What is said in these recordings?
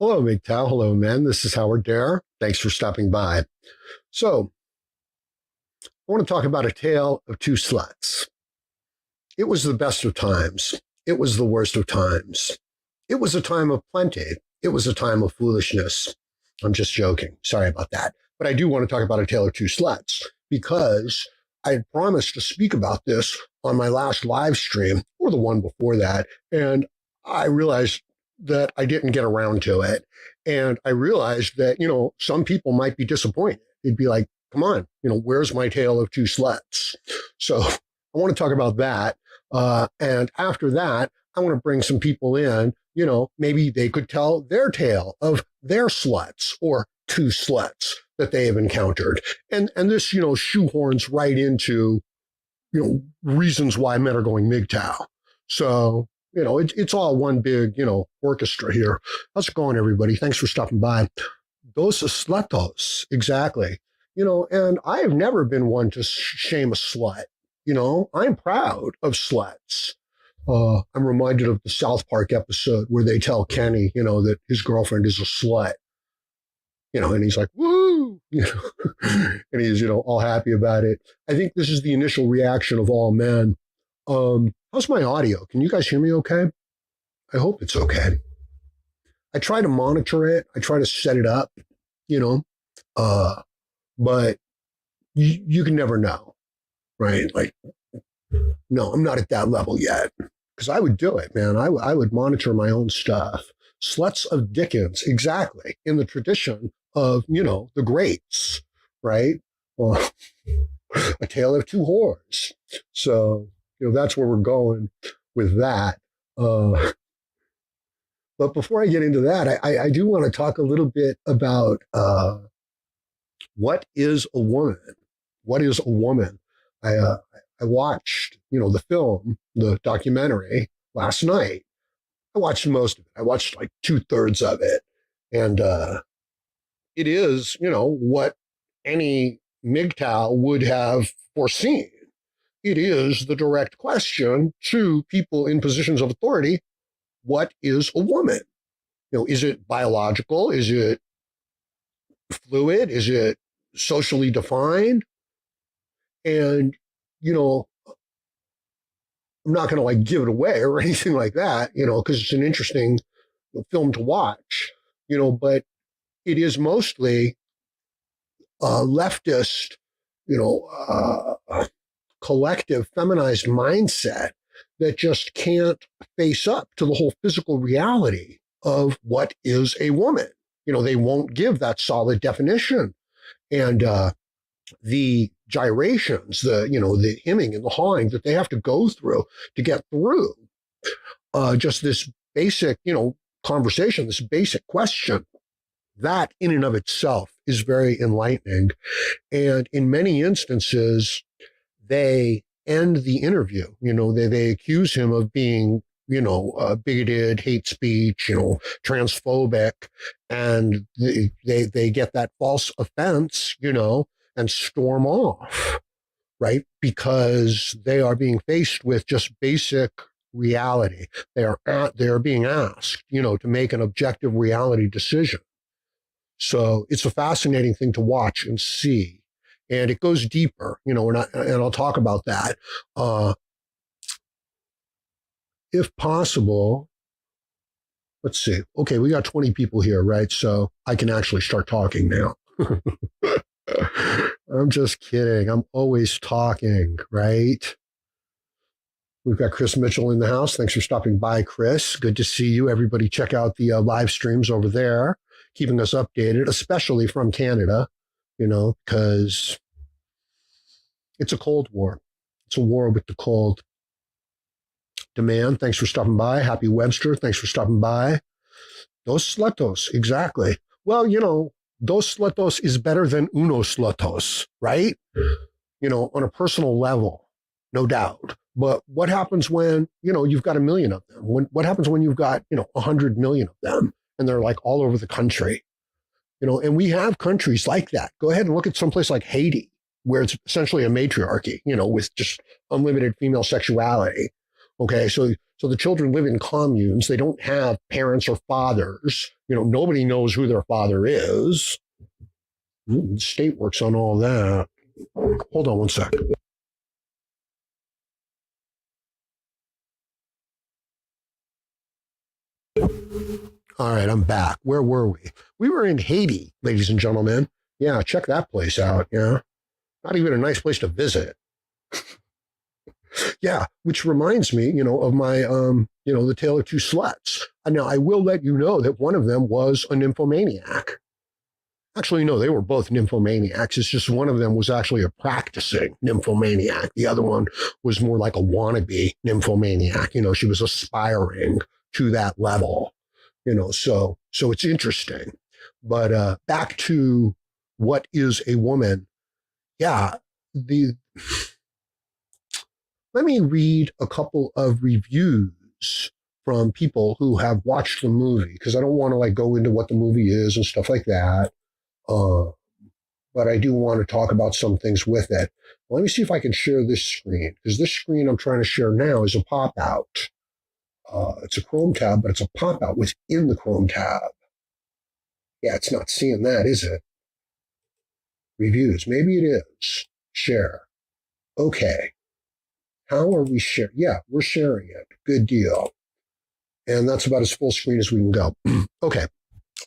Hello, MGTOW. Hello, men. This is Howard Dare. Thanks for stopping by. So, I want to talk about a tale of two sluts. It was the best of times. It was the worst of times. It was a time of plenty. It was a time of foolishness. I'm just joking. Sorry about that. But I do want to talk about a tale of two sluts because I had promised to speak about this on my last live stream or the one before that. And I realized that I didn't get around to it. And I realized that, some people might be disappointed. They'd be like, come on, where's my tale of two sluts? So I want to talk about that. And after that, I want to bring some people in, maybe they could tell their tale of their sluts or two sluts that they have encountered. And this, shoehorns right into, reasons why men are going MGTOW. So, it's all one big, orchestra here. How's it going, everybody? Thanks for stopping by. Dos slutos, exactly. And I have never been one to shame a slut. I'm proud of sluts. I'm reminded of the South Park episode where they tell Kenny, that his girlfriend is a slut. And he's like, woo, and he's, all happy about it. I think this is the initial reaction of all men. How's my audio? Can you guys hear me okay? I hope it's okay. I try to monitor it. I try to set it up, but you can never know, right? Like, no, I'm not at that level yet because I would do it, man. I would monitor my own stuff. Sluts of Dickens, exactly, in the tradition of, the greats, right? Well, a tale of two whores. So, that's where we're going with that. But before I get into that, I do want to talk a little bit about what is a woman? What is a woman? I watched, the film, the documentary last night. I watched most of it. I watched like 2/3 of it. And it is, what any MGTOW would have foreseen. It is the direct question to people in positions of authority. What is a woman? Is it biological? Is it fluid? Is it socially defined? And, I'm not going to like give it away or anything like that, because it's an interesting film to watch, but it is mostly leftist, collective feminized mindset that just can't face up to the whole physical reality of what is a woman. They won't give that solid definition. And the gyrations, the hemming and the hawing that they have to go through to get through just this basic, conversation, this basic question, that in and of itself is very enlightening. And in many instances, they end the interview. They accuse him of being, bigoted, hate speech, transphobic, and they get that false offense, and storm off, right? Because they are being faced with just basic reality. They are being asked, to make an objective reality decision. So it's a fascinating thing to watch and see. And it goes deeper, and I'll talk about that. If possible, let's see. Okay, we got 20 people here, right? So I can actually start talking now. I'm just kidding. I'm always talking, right? We've got Chris Mitchell in the house. Thanks for stopping by, Chris. Good to see you. Everybody check out the live streams over there, keeping us updated, especially from Canada, because it's a cold war. It's a war with the cold. Demand, thanks for stopping by. Happy Webster, thanks for stopping by. Dos slutos, exactly. Well, dos slutos is better than uno slutos, right? On a personal level, no doubt. But what happens when, you've got 1 million of them? What happens when you've got, 100 million of them and they're like all over the country? And we have countries like that. Go ahead and look at someplace like Haiti, where it's essentially a matriarchy, with just unlimited female sexuality. Okay, so the children live in communes. They don't have parents or fathers. Nobody knows who their father is. The state works on all that. Hold on one sec. All right, I'm back. Where were we? We were in Haiti, ladies and gentlemen. Yeah, check that place out. Yeah, not even a nice place to visit. Yeah, which reminds me, of my, the Tale of Two Sluts. Now, I will let you know that one of them was a nymphomaniac. Actually, no, they were both nymphomaniacs. It's just one of them was actually a practicing nymphomaniac. The other one was more like a wannabe nymphomaniac. She was aspiring to that level. So it's interesting. But back to what is a woman? Yeah, let me read a couple of reviews from people who have watched the movie, because I don't want to go into what the movie is and stuff like that. But I do want to talk about some things with it. Let me see if I can share this screen, because this screen I'm trying to share now is a pop-out. It's a Chrome tab, but it's a pop-out within the Chrome tab. Yeah, it's not seeing that, is it? Reviews. Maybe it is. Share. Okay. How are we sharing? Yeah, we're sharing it. Good deal. And that's about as full screen as we can go. Okay.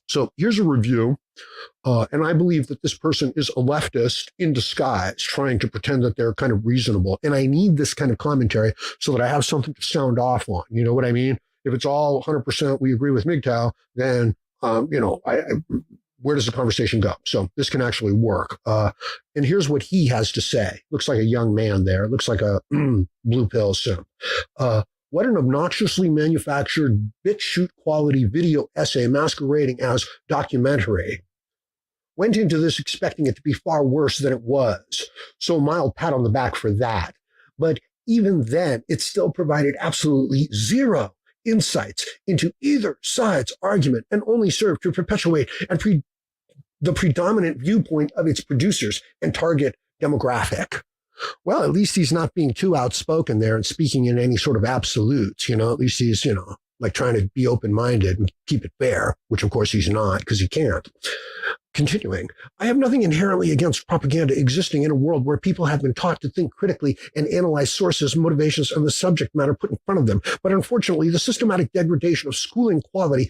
So here's a review. And I believe that this person is a leftist in disguise, trying to pretend that they're kind of reasonable. And I need this kind of commentary so that I have something to sound off on. You know what I mean? If it's all 100% we agree with MGTOW, then, where does the conversation go? So this can actually work. And here's what he has to say. Looks like a young man there. Looks like a blue pill simp. What an obnoxiously manufactured BitChute quality video essay masquerading as documentary. Went into this expecting it to be far worse than it was. So a mild pat on the back for that. But even then, it still provided absolutely zero insights into either side's argument and only served to perpetuate the predominant viewpoint of its producers and target demographic. Well, at least he's not being too outspoken there and speaking in any sort of absolutes. At least he's, trying to be open-minded and keep it fair, which of course he's not, because he can't. Continuing, I have nothing inherently against propaganda existing in a world where people have been taught to think critically and analyze sources, motivations, and the subject matter put in front of them. But unfortunately, the systematic degradation of schooling quality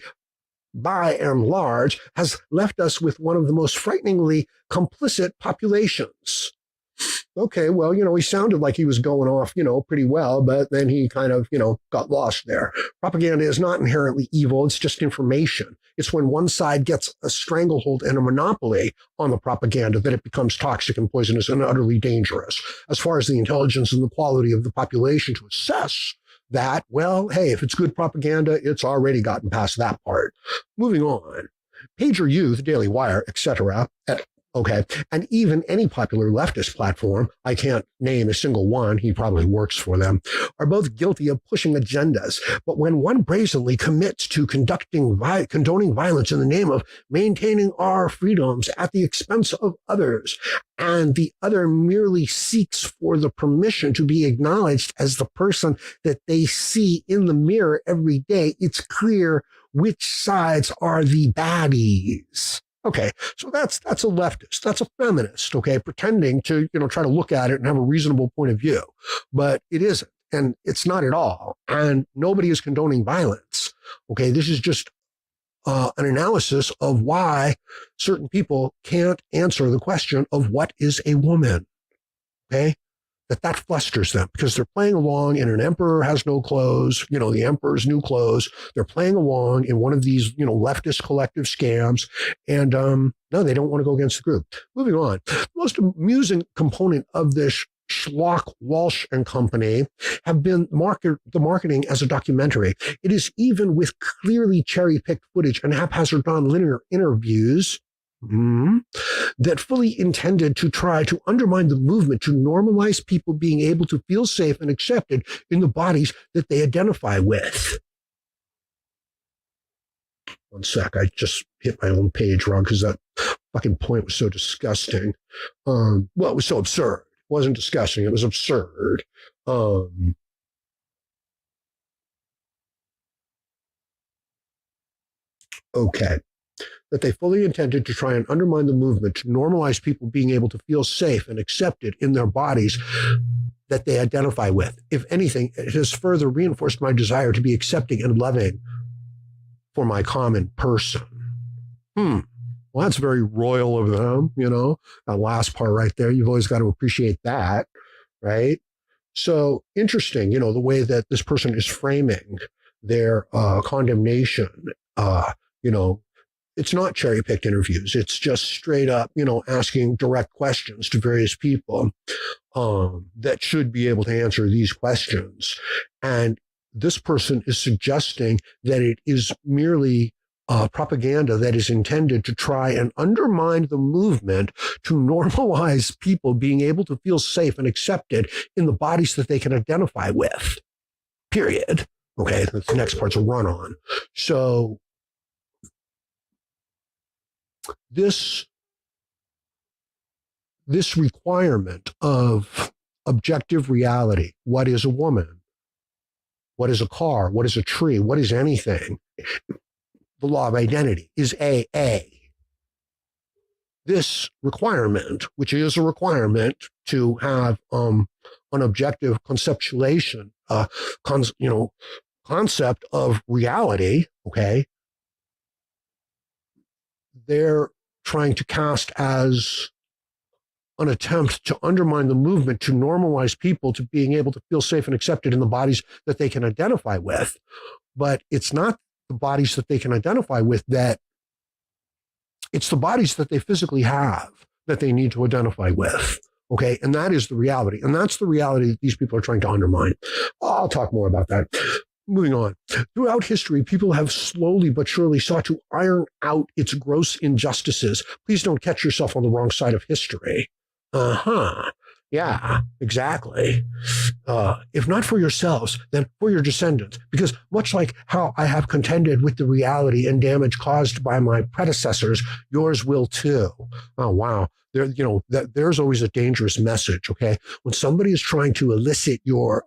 by and large has left us with one of the most frighteningly complicit populations. Okay, well, he sounded like he was going off, pretty well, but then he kind of, got lost there. Propaganda is not inherently evil. It's just information. It's when one side gets a stranglehold and a monopoly on the propaganda that it becomes toxic and poisonous and utterly dangerous. As far as the intelligence and the quality of the population to assess that, well, hey, if it's good propaganda, it's already gotten past that part. Moving on. Pager Youth, Daily Wire, etc. Okay. And even any popular leftist platform, I can't name a single one, he probably works for them, are both guilty of pushing agendas. But when one brazenly commits to condoning violence in the name of maintaining our freedoms at the expense of others, and the other merely seeks for the permission to be acknowledged as the person that they see in the mirror every day, it's clear which sides are the baddies. Okay, so that's a leftist, that's a feminist, okay, pretending to, try to look at it and have a reasonable point of view. But it isn't, and it's not at all. And nobody is condoning violence. Okay, this is just an analysis of why certain people can't answer the question of what is a woman. Okay, that flusters them because they're playing along in an emperor has no clothes, the emperor's new clothes. They're playing along in one of these, leftist collective scams. And no, they don't want to go against the group. Moving on. The most amusing component of this Schlock, Walsh and Company have been the marketing as a documentary. It is even with clearly cherry-picked footage and haphazard non-linear interviews that fully intended to try to undermine the movement to normalize people being able to feel safe and accepted in the bodies that they identify with. One sec, I just hit my own page wrong because that fucking point was so disgusting. Well, it was so absurd. It wasn't disgusting, it was absurd. Okay. That they fully intended to try and undermine the movement to normalize people being able to feel safe and accepted in their bodies that they identify with. If anything, it has further reinforced my desire to be accepting and loving for my common person. Well, that's very royal of them, that last part right there. You've always got to appreciate that, right? So interesting, the way that this person is framing their condemnation. It's not cherry-picked interviews. It's just straight up, asking direct questions to various people that should be able to answer these questions. And this person is suggesting that it is merely propaganda that is intended to try and undermine the movement to normalize people being able to feel safe and accepted in the bodies that they can identify with. Period. Okay, the next part's a run-on. So this requirement of objective reality, what is a woman? What is a car? What is a tree? What is anything? The law of identity is AA. This requirement, which is a requirement to have an objective conceptualization, concept of reality, okay, they're trying to cast as an attempt to undermine the movement to normalize people to being able to feel safe and accepted in the bodies that they can identify with. But it's not the bodies that they can identify with it's the bodies that they physically have that they need to identify with. Okay. And that is the reality. And that's the reality that these people are trying to undermine. I'll talk more about that. Moving on. Throughout history, people have slowly but surely sought to iron out its gross injustices. Please don't catch yourself on the wrong side of history. Yeah, exactly. If not for yourselves, then for your descendants. Because much like how I have contended with the reality and damage caused by my predecessors, yours will too. Oh, wow. There's always a dangerous message, okay? When somebody is trying to elicit your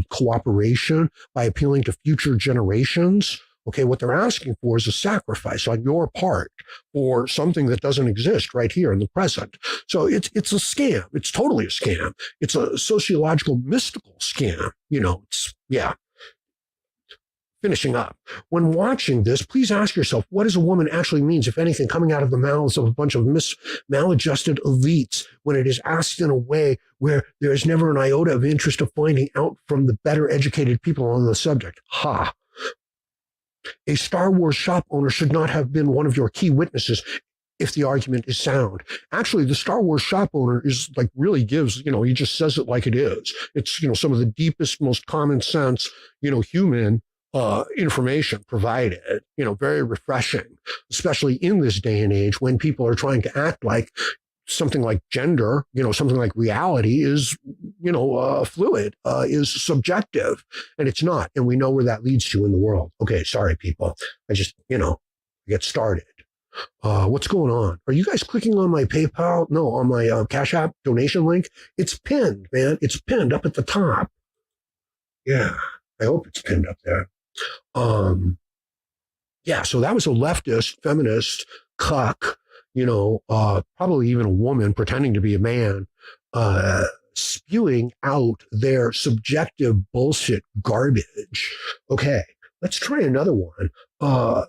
cooperation by appealing to future generations, okay, what they're asking for is a sacrifice on your part for something that doesn't exist right here in the present. So it's a scam. It's totally a scam. It's a sociological, mystical scam. Finishing up. When watching this, please ask yourself, what does a woman actually means, if anything, coming out of the mouths of a bunch of maladjusted elites when it is asked in a way where there is never an iota of interest of finding out from the better educated people on the subject? A Star Wars shop owner should not have been one of your key witnesses if the argument is sound. Actually, the Star Wars shop owner is really gives, he just says it like it is. It's, some of the deepest, most common sense, human information provided, very refreshing, especially in this day and age when people are trying to act like something like gender, something like reality is, fluid, is subjective, and it's not. And we know where that leads to in the world. Okay, sorry, people. I just, get started. What's going on? Are you guys clicking on my PayPal? No, on my CashApp donation link? It's pinned, man. It's pinned up at the top. Yeah, I hope it's pinned up there. So that was a leftist, feminist cuck, probably even a woman pretending to be a man, spewing out their subjective bullshit garbage. Okay, let's try another one.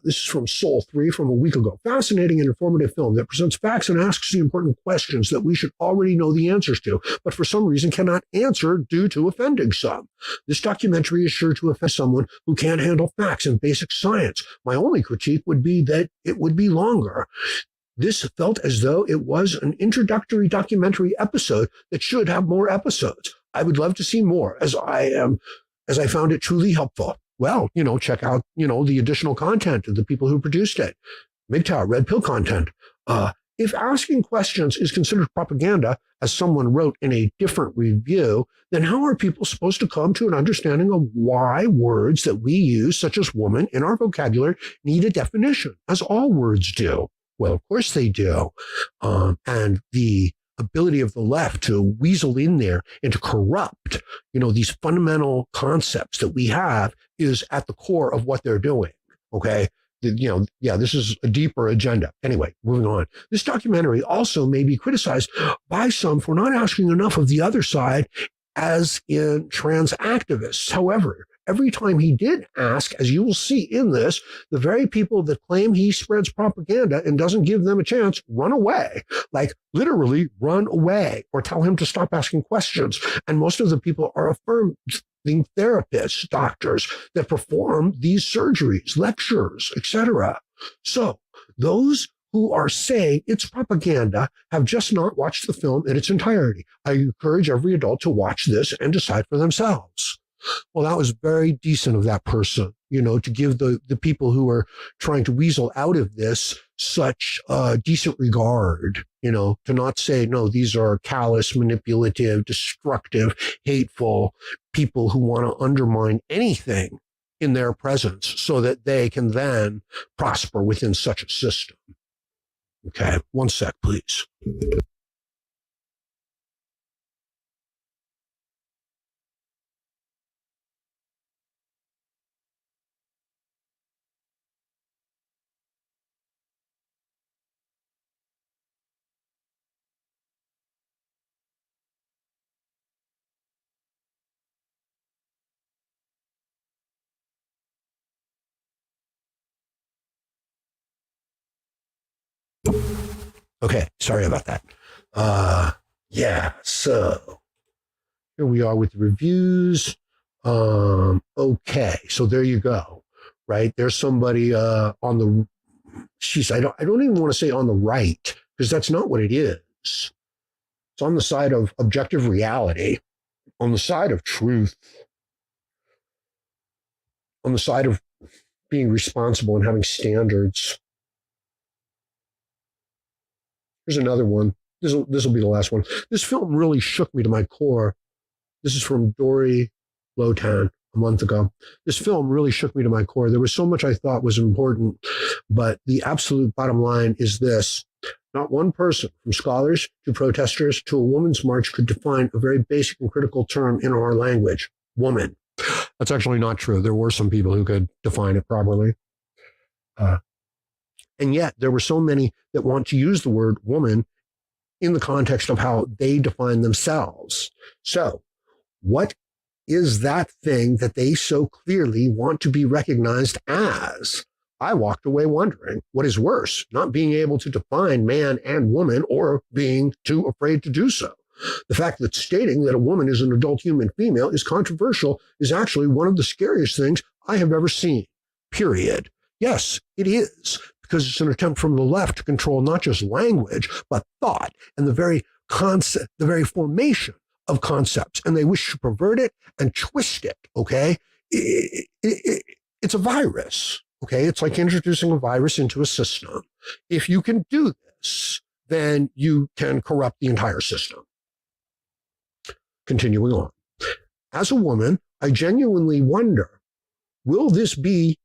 This is from Soul 3 from a week ago. Fascinating and informative film that presents facts and asks the important questions that we should already know the answers to, but for some reason cannot answer due to offending some. This documentary is sure to offend someone who can't handle facts and basic science. My only critique would be that it would be longer. This felt as though it was an introductory documentary episode that should have more episodes. I would love to see more as I found it truly helpful. Well, check out, the additional content of the people who produced it. MGTOW, Red Pill content. If asking questions is considered propaganda, as someone wrote in a different review, then how are people supposed to come to an understanding of why words that we use, such as woman, in our vocabulary need a definition, as all words do? Well, of course they do. And the ability of the left to weasel in there and to corrupt, these fundamental concepts that we have is at the core of what they're doing. Okay. this is a deeper agenda. Anyway, moving on. This documentary also may be criticized by some for not asking enough of the other side, as in trans activists. However, every time he did ask, as you will see in this, the very people that claim he spreads propaganda and doesn't give them a chance run away, like literally run away, or tell him to stop asking questions. And most of the people are affirmed therapists, doctors that perform these surgeries, lectures, etc. So those who are saying it's propaganda have just not watched the film in its entirety. I encourage every adult to watch this and decide for themselves. Well, that was very decent of that person, to give the people who are trying to weasel out of this such decent regard, to not say, no, these are callous, manipulative, destructive, hateful people who want to undermine anything in their presence so that they can then prosper within such a system. Okay, one sec, please. Okay, sorry about that. So here we are with the reviews. Okay, so there you go. Right, there's somebody on the. I don't even want to say on the right, because that's not what it is. It's on the side of objective reality, on the side of truth, on the side of being responsible and having standards. Here's another one. This will be the last one. This film really shook me to my core. This is from Dory Lotan a month ago. This film really shook me to my core. There was so much I thought was important, but the absolute bottom line is this. Not one person, from scholars to protesters to a woman's march, could define a very basic and critical term in our language, woman. That's actually not true. There were some people who could define it properly. And yet there were so many that want to use the word woman in the context of how they define themselves. So what is that thing that they so clearly want to be recognized as? I walked away wondering what is worse, not being able to define man and woman or being too afraid to do so. The fact that stating that a woman is an adult human female is controversial is actually one of the scariest things I have ever seen, period. Yes, it is, because it's an attempt from the left to control not just language, but thought and the very concept, the very formation of concepts. And they wish to pervert it and twist it, okay? It's a virus, okay? It's like introducing a virus into a system. If you can do this, then you can corrupt the entire system. Continuing on. As a woman, I genuinely wonder, will this be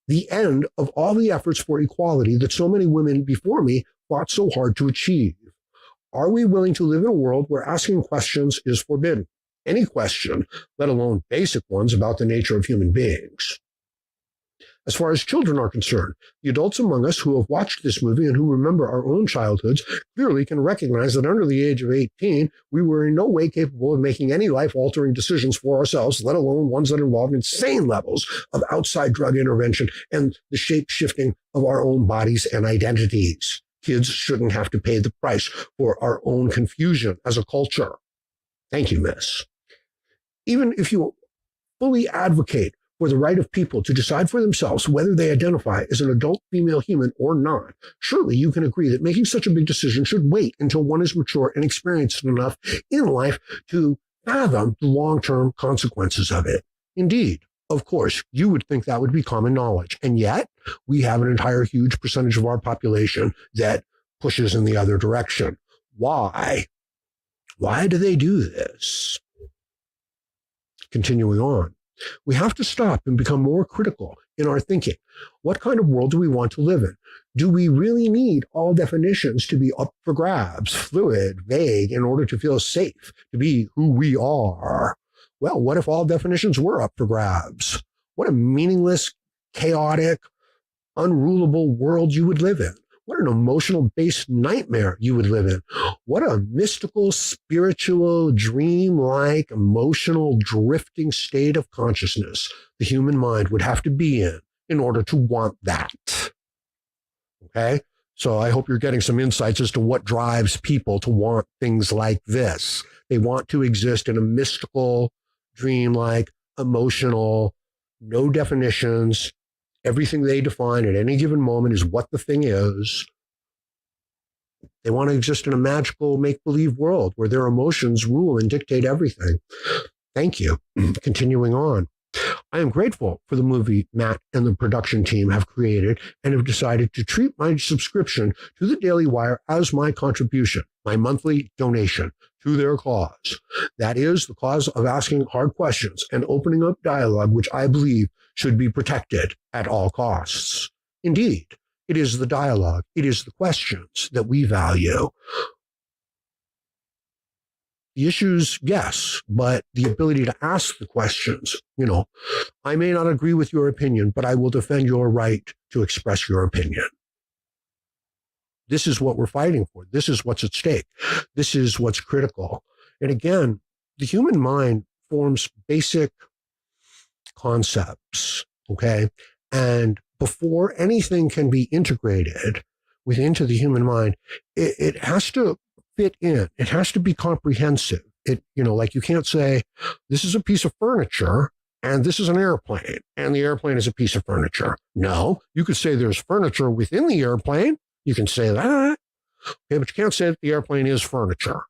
the end of all the efforts for equality that so many women before me fought so hard to achieve? Are we willing to live in a world where asking questions is forbidden? Any question, let alone basic ones about the nature of human beings. As far as children are concerned, the adults among us who have watched this movie and who remember our own childhoods clearly can recognize that under the age of 18, we were in no way capable of making any life-altering decisions for ourselves, let alone ones that involved insane levels of outside drug intervention and the shape-shifting of our own bodies and identities. Kids shouldn't have to pay the price for our own confusion as a culture. Thank you, miss. Even if you fully advocate for the right of people to decide for themselves whether they identify as an adult female human or not, surely you can agree that making such a big decision should wait until one is mature and experienced enough in life to fathom the long-term consequences of it. Indeed, of course, you would think that would be common knowledge. And yet, we have an entire huge percentage of our population that pushes in the other direction. Why? Why do they do this? Continuing on. We have to stop and become more critical in our thinking. What kind of world do we want to live in? Do we really need all definitions to be up for grabs, fluid, vague, in order to feel safe, to be who we are? Well, what if all definitions were up for grabs? What a meaningless, chaotic, unrulable world you would live in. What an emotional-based nightmare you would live in. What a mystical, spiritual, dream-like, emotional, drifting state of consciousness the human mind would have to be in order to want that. Okay? So I hope you're getting some insights as to what drives people to want things like this. They want to exist in a mystical, dream-like, emotional, no definitions. Everything they define at any given moment is what the thing is. They want to exist in a magical make-believe world where their emotions rule and dictate everything. Thank you. Continuing on. I am grateful for the movie Matt and the production team have created and have decided to treat my subscription to the Daily Wire as my contribution, my monthly donation to their cause. That is the cause of asking hard questions and opening up dialogue, which I believe should be protected at all costs. Indeed, it is the dialogue, it is the questions that we value. The issues, yes, but the ability to ask the questions, I may not agree with your opinion, but I will defend your right to express your opinion. This is what we're fighting for. This is what's at stake. This is what's critical. And again, the human mind forms basic concepts, okay? And before anything can be integrated into the human mind, it has to fit in. It has to be comprehensive. Like you can't say, this is a piece of furniture and this is an airplane and the airplane is a piece of furniture. No, you could say there's furniture within the airplane. You can say that. Okay, but you can't say that the airplane is furniture.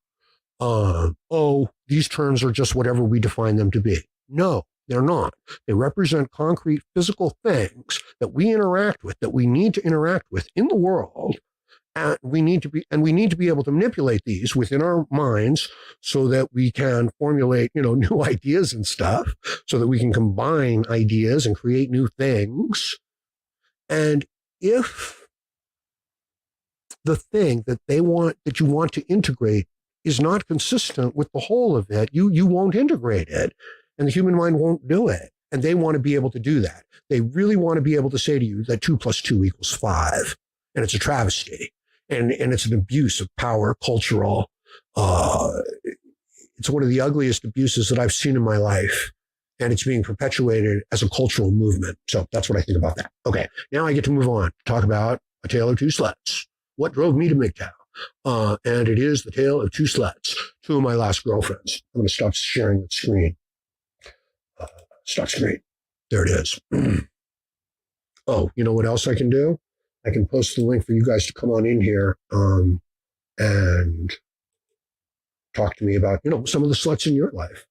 These terms are just whatever we define them to be. No, they're not. They represent concrete physical things that we interact with, that we need to interact with in the world. And we need to be able to manipulate these within our minds so that we can formulate, new ideas and stuff, so that we can combine ideas and create new things. And if the thing that you want to integrate is not consistent with the whole of it, you won't integrate it, and the human mind won't do it. And they want to be able to do that. They really want to be able to say to you that 2 + 2 = 5, and it's a travesty. And it's an abuse of power, cultural. It's one of the ugliest abuses that I've seen in my life. And it's being perpetuated as a cultural movement. So that's what I think about that. Okay, now I get to move on to talk about A Tale of Two Sluts. What drove me to MGTOW? And it is the tale of two sluts, two of my last girlfriends. I'm going to stop sharing the screen. Stop screen. There it is. Oh, you know what else I can do? I can post the link for you guys to come on in here and talk to me about, some of the sluts in your life.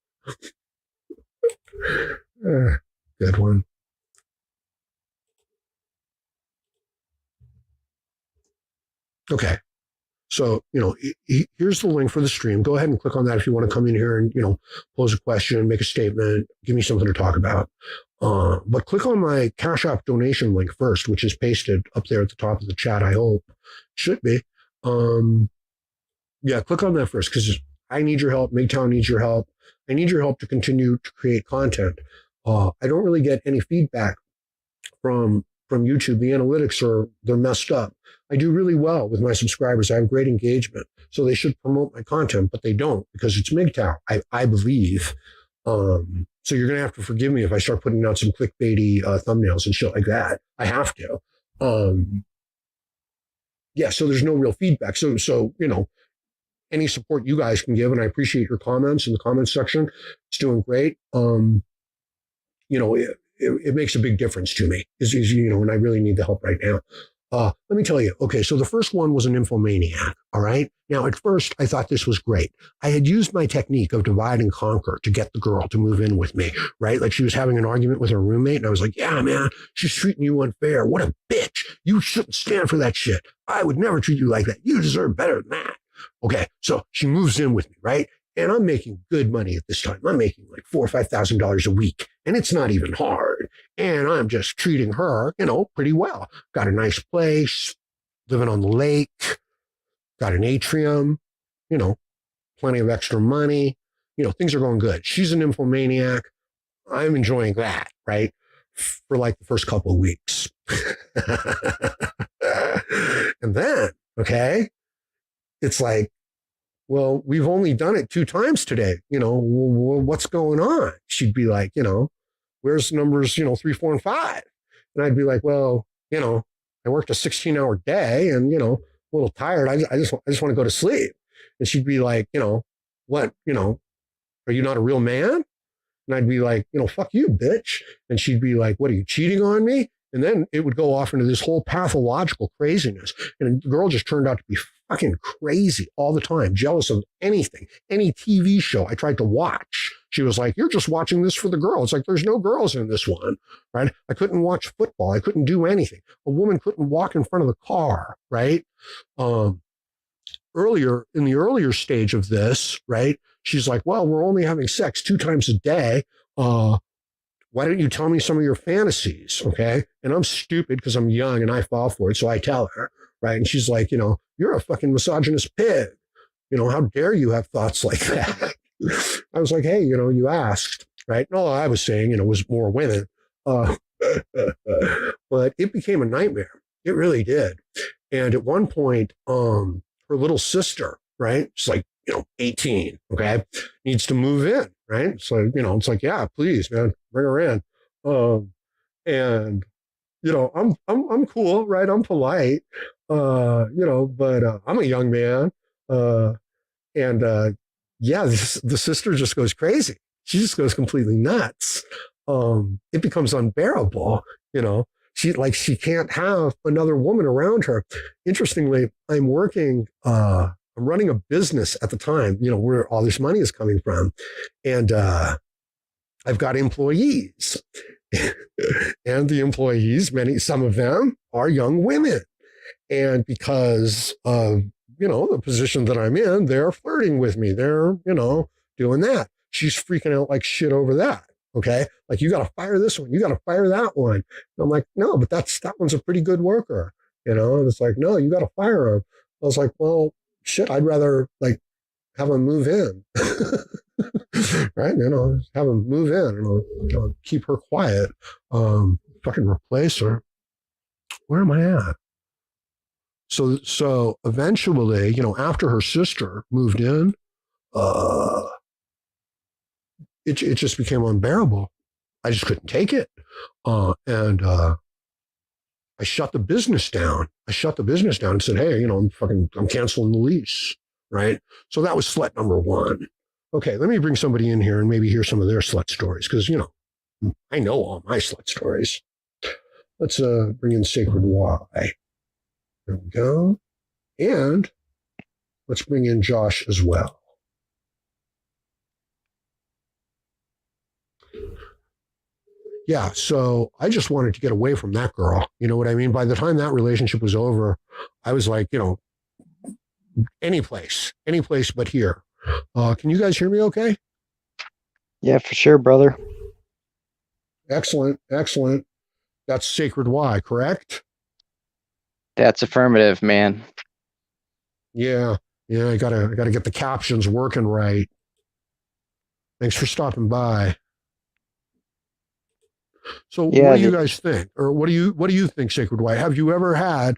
Good one. Okay. So, here's the link for the stream. Go ahead and click on that if you want to come in here and, pose a question, make a statement, give me something to talk about. But click on my CashApp donation link first, which is pasted up there at the top of the chat, I hope. Should be. Yeah, click on that first because I need your help. MGTOW needs your help. I need your help to continue to create content. I don't really get any feedback from YouTube. The analytics they're messed up. I do really well with my subscribers. I have great engagement. So they should promote my content, but they don't because it's MGTOW, I believe. So you're going to have to forgive me if I start putting out some clickbaity thumbnails and shit like that. I have to. Yeah, so there's no real feedback. So any support you guys can give, and I appreciate your comments in the comments section. It's doing great. It makes a big difference to me, and I really need the help right now. Let me tell you. Okay, so the first one was a nymphomaniac. All right. Now, at first, I thought this was great. I had used my technique of divide and conquer to get the girl to move in with me, right? Like she was having an argument with her roommate, and I was like, yeah, man, she's treating you unfair. What a bitch. You shouldn't stand for that shit. I would never treat you like that. You deserve better than that. Okay, so she moves in with me, right? And I'm making good money at this time. I'm making like $4,000 or $5,000 a week, and it's not even hard. And I'm just treating her, pretty well. Got a nice place, living on the lake, got an atrium, plenty of extra money. Things are going good. She's a nymphomaniac. I'm enjoying that, right? for like the first couple of weeks. And then, okay, it's like, well, we've only done it 2 times today. What's going on? She'd be like, where's numbers, 3, 4, and 5? And I'd be like, well, I worked a 16-hour day and, a little tired. I just want to go to sleep. And she'd be like, what, are you not a real man? And I'd be like, fuck you, bitch. And she'd be like, what, are you cheating on me? And then it would go off into this whole pathological craziness. And the girl just turned out to be fucking crazy all the time, jealous of anything, any TV show I tried to watch. She was like, you're just watching this for the girls. It's like, there's no girls in this one, right? I couldn't watch football. I couldn't do anything. A woman couldn't walk in front of the car, right? In the earlier stage of this, right? She's like, well, we're only having sex 2 times a day. Why don't you tell me some of your fantasies? Okay. And I'm stupid because I'm young and I fall for it. So I tell her, right? And she's like, you're a fucking misogynist pig. How dare you have thoughts like that? I was like, hey, you asked, right? And all I was saying, was more women. But it became a nightmare. It really did. And at one point, her little sister, right? She's like, 18, okay, needs to move in, right? So, it's like, yeah, please, man, bring her in. And, I'm cool, right? I'm polite, but I'm a young man. Yeah, the sister just goes crazy. She just goes completely nuts. It becomes unbearable, she can't have another woman around her. Interestingly, I'm running a business at the time, where all this money is coming from. And I've got employees. And the employees, some of them are young women. And because of, the position that I'm in, they're flirting with me. They're, doing that. She's freaking out like shit over that. Okay. Like, you got to fire this one. You got to fire that one. And I'm like, no, but that one's a pretty good worker. And it's like, no, you got to fire him. I was like, well, shit, I'd rather like have them move in. Right? Have them move in and I'll keep her quiet. Fucking replace her. Where am I at? So eventually, after her sister moved in, it just became unbearable. I just couldn't take it. And I shut the business down. And said, hey, I'm canceling the lease. Right. So that was slut number 1. Okay. Let me bring somebody in here and maybe hear some of their slut stories. Cause I know all my slut stories. Let's bring in Sacred Y. There we go. And let's bring in Josh as well. Yeah, so I just wanted to get away from that girl. You know what I mean? By the time that relationship was over, I was like, any place but here. Can you guys hear me okay? Yeah, for sure, brother. Excellent. That's Sacred Y, correct? That's affirmative, man. Yeah, I gotta get the captions working right. Thanks for stopping by. So Yeah, what do you guys think? Or what do you think, Sacred Y? Have you ever had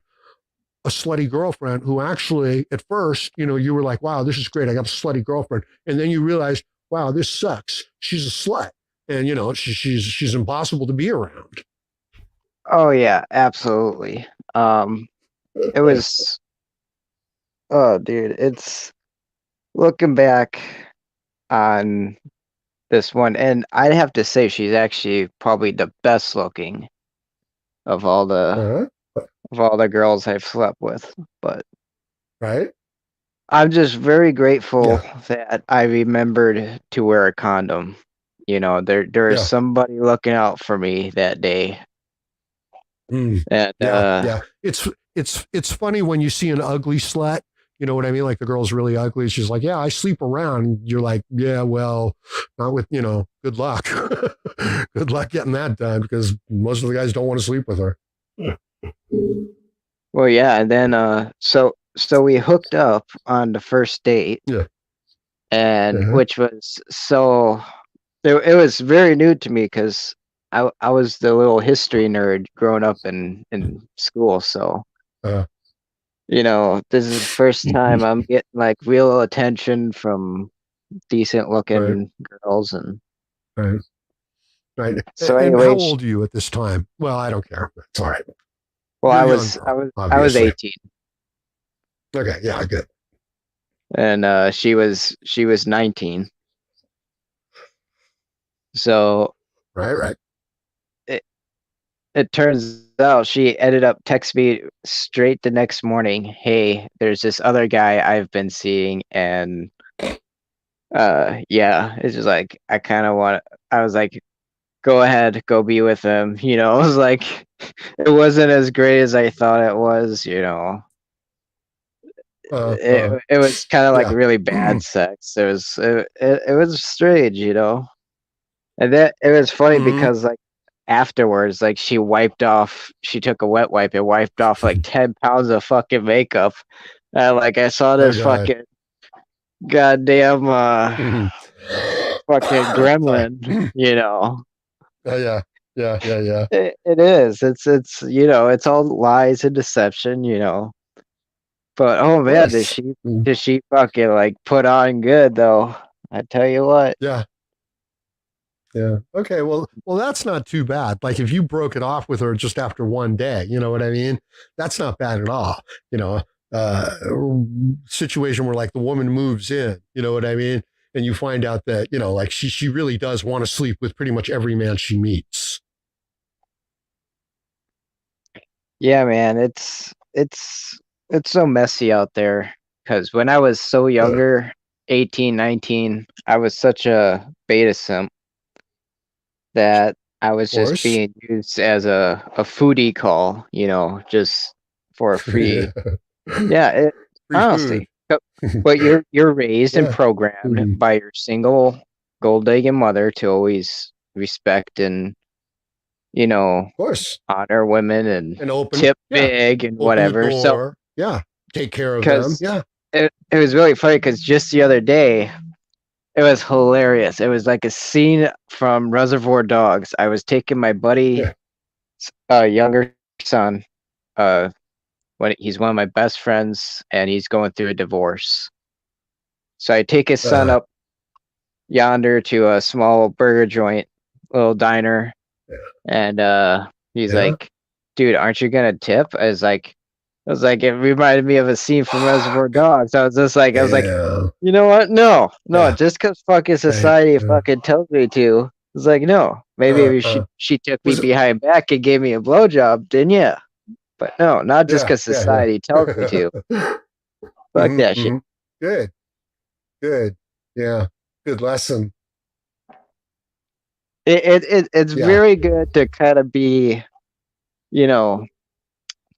a slutty girlfriend who actually at first, you were like, wow, this is great. I got a slutty girlfriend. And then you realized, wow, this sucks. She's a slut. And she's impossible to be around. Oh yeah, absolutely. It was, oh dude, it's looking back on this one, and I'd have to say she's actually probably the best looking of all the girls I've slept with. But right, I'm just very grateful that I remembered to wear a condom. There is somebody looking out for me that day. And it's funny when you see an ugly slut. You know what I mean? Like, the girl's really ugly. She's like, yeah, I sleep around. You're like, yeah, well, not with, good luck. Good luck getting that done, because most of the guys don't want to sleep with her. Well, yeah. And then, so we hooked up on the first date. Yeah. And which was it was very new to me, because I was the little history nerd growing up in school, so Uh, this is the first time I'm getting like real attention from decent right, looking girls. And right, right. so And how anyway, old are you at this time? Well, I don't care. It's all right. well, You're I a young was I girl, was I was obviously. 18, Okay, yeah, good. and she was 19. So Right, right. it it turns out she ended up texting me straight the next morning. Hey, there's this other guy I've been seeing, and yeah, it's just like I kind of want. I was like, go ahead, go be with him. I was like, it wasn't as great as I thought it was. Uh, It uh, it was kind of like yeah. really bad sex. It was strange. And then it was funny Mhm. because like afterwards, like she took a wet wipe and wiped off like 10 pounds of fucking makeup. And like I saw Oh this God. fucking goddamn Mhm. fucking Sorry. gremlin. Yeah, yeah, yeah, yeah. It is. It's all lies and deception. But oh Of man, did course. she did she fucking like put on good though? I tell you what. Yeah, yeah. Okay, well, that's not too bad. Like if you broke it off with her just after one day, you know what I mean? That's not bad at all. You know, uh, situation where like the woman moves in, you know what I mean? And you find out that, like she really does want to sleep with pretty much every man she meets. Yeah, man, it's so messy out there. Because when I was so Of younger, 18, 19, I was such a beta simp that I was just course. being used as a foodie call, just for a free. Yeah, Free food. honestly. But you're raised and Yeah. programmed Mhm. by your single gold digging mother to always respect and you know Of course. honor women and And open, tip yeah, big and open the whatever. So door. Yeah. Take care of them. because Yeah. it was really funny because just the other day it was hilarious. It was like a scene from Reservoir Dogs. I was taking my buddy, Yeah. younger son, uh, when he's one of my best friends, and he's going through a divorce. So I take his son Uh, up yonder to a small burger joint, little diner, and he's yeah. like, "Dude, aren't you gonna tip?" I was like, it reminded me of a scene from Reservoir Dogs. I was like, Yeah. you know what? No, no, Yeah. just because fucking Right. society fucking tells me to. It's like, no, maybe Uh, if uh, she took me was it? behind back and gave me a blowjob, then yeah. But no, not just Yeah. because Yeah. Yeah. society tells me to. Fuck hmm that shit. hmm Good. Good. Yeah. Good lesson. It's Yeah. very good to kind of be, you know,